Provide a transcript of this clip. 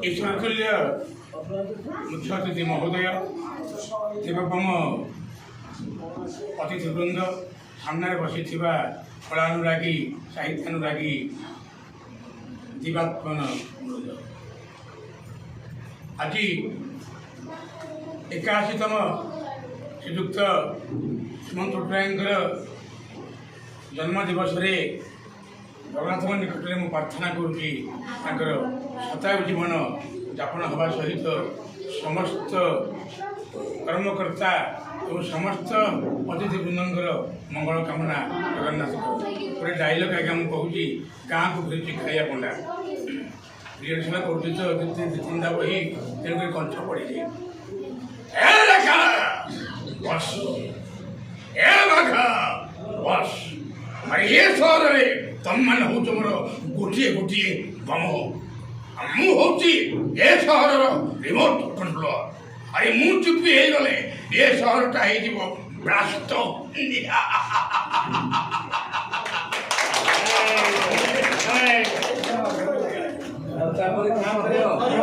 ईश्वरतुल्य मुख्य अतिथि महोदय देवोपम अतिथिवृंद सामने बसी कलानुरागी साहित्यानुरागी जीवात्मन आज 81तम श्रीजुक्त श्रीमंत टोटरायंकर जन्मदिवस जगन्नाथ निकट में प्रार्थना करुँगी शतायु जीवन यापन हवा सहित समस्त कर्मकर्ता और समस्त अतिथिवृंदर मंगल कामना जगन्नाथ गोटे डायलग आज्ञा मुझे कहूँ गाँ को फिर खाया पंडा रिहर्सल कर बही तेणुक कंठ पड़ी अरे ये सहर में तुम मैंने हूँ मोर गोटे गोटे बम मुझे ये सहर रिमोट कंट्रोलर अरे मु चुप्पी हो गले ये सहरटा हो ब्लास्ट